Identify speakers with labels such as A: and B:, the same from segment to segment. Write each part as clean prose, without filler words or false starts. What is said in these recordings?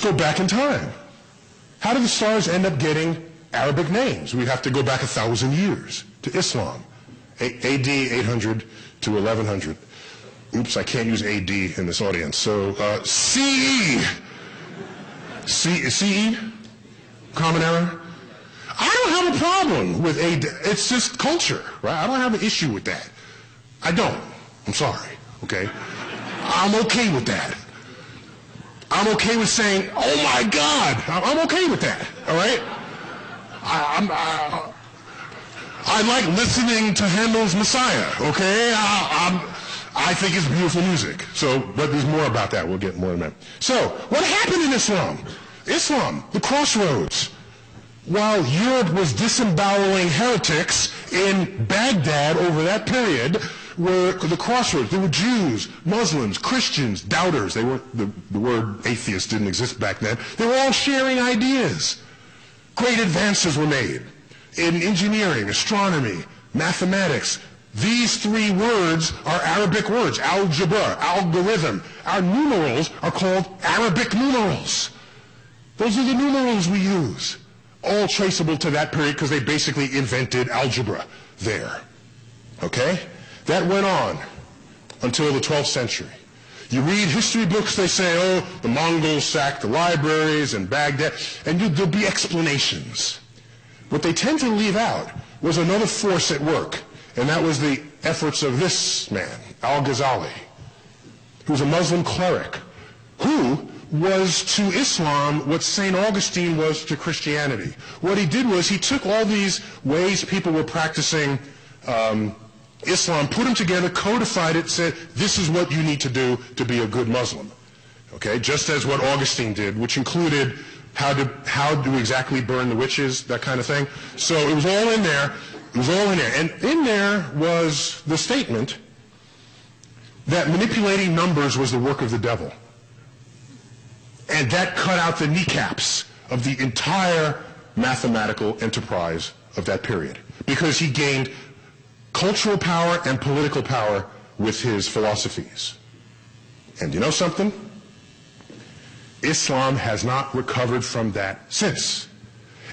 A: go back in time. How did the stars end up getting Arabic names? We'd have to go back 1,000 years to Islam, AD 800 to 1100. Oops, I can't use AD in this audience. So CE. CE? Common Era? I don't have a problem with AD. It's just culture, right? I don't have an issue with that. I don't. I'm sorry, okay? I'm okay with that. I'm okay with saying, oh my God. I'm okay with that, all right? I like listening to Handel's Messiah, okay? I think it's beautiful music. So, but there's more about that. We'll get more in a minute. So, what happened in Islam? Islam, the crossroads. While Europe was disemboweling heretics in Baghdad over that period, were the crossroads. There were Jews, Muslims, Christians, doubters. They weren't, the word atheist didn't exist back then. They were all sharing ideas. Great advances were made in engineering, astronomy, mathematics. These three words are Arabic words, aljabar, algorithm. Our numerals are called Arabic numerals. Those are the numerals we use. All traceable to that period because they basically invented algebra there. Okay? That went on until the 12th century. You read history books, they say, oh, the Mongols sacked the libraries in Baghdad, and there'll be explanations. What they tend to leave out was another force at work, and that was the efforts of this man, Al-Ghazali, who was a Muslim cleric, who was to Islam what St. Augustine was to Christianity. What he did was he took all these ways people were practicing Islam, put them together, codified it, said, this is what you need to do to be a good Muslim. Okay, just as what Augustine did, which included how to exactly burn the witches, that kind of thing. So it was all in there. It was all in there. And in there was the statement that manipulating numbers was the work of the devil. And that cut out the kneecaps of the entire mathematical enterprise of that period. Because he gained cultural power and political power with his philosophies. And you know something? Islam has not recovered from that since.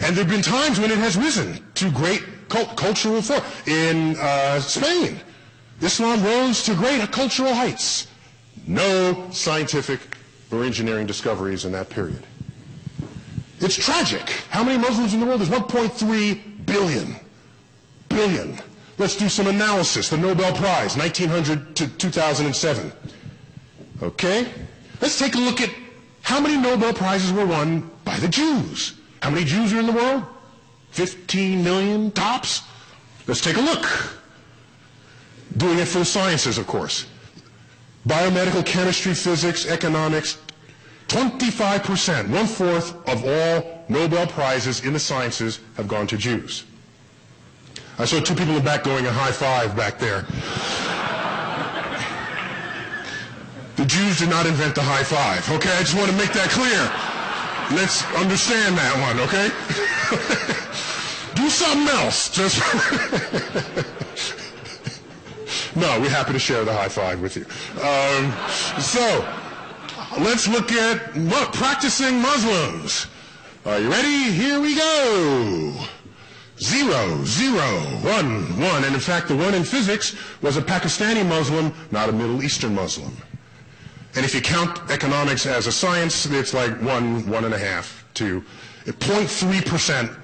A: And there have been times when it has risen to great cultural force. In Spain, Islam rose to great cultural heights. No scientific or engineering discoveries in that period. It's tragic. How many Muslims in the world? There's 1.3 billion. Billion. Let's do some analysis. The Nobel Prize, 1900 to 2007. Okay? Let's take a look at how many Nobel Prizes were won by the Jews. How many Jews are in the world? 15 million tops? Let's take a look. Doing it for the sciences, of course. Biomedical chemistry, physics, economics, 25%, 1/4 of all Nobel Prizes in the sciences have gone to Jews. I saw two people in the back going a high five back there. The Jews did not invent the high five, okay? I just want to make that clear. Let's understand that one, okay? Do something else. Just No, we're happy to share the high five with you. So, let's look at practicing Muslims. Are you ready? Here we go. 0, 0, 1, 1. And in fact, the 1 in physics was a Pakistani Muslim, not a Middle Eastern Muslim. And if you count economics as a science, it's like 1, 1.5, 2, 0.3%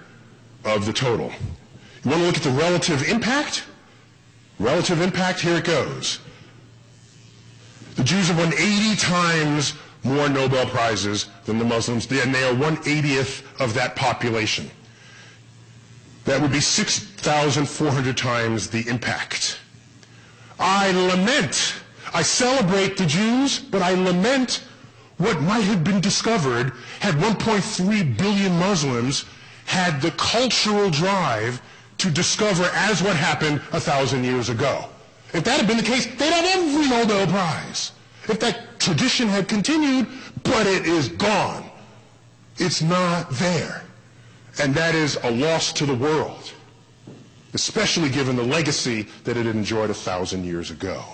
A: of the total. You want to look at the relative impact? Relative impact, here it goes. The Jews have won 80 times more Nobel Prizes than the Muslims, and they are 1/80th of that population. That would be 6,400 times the impact. I lament, I celebrate the Jews, but I lament what might have been discovered had 1.3 billion Muslims had the cultural drive to discover as what happened 1,000 years ago. If that had been the case, they'd have every Nobel Prize. If that tradition had continued, but it is gone. It's not there. And that is a loss to the world, especially given the legacy that it had enjoyed 1,000 years ago.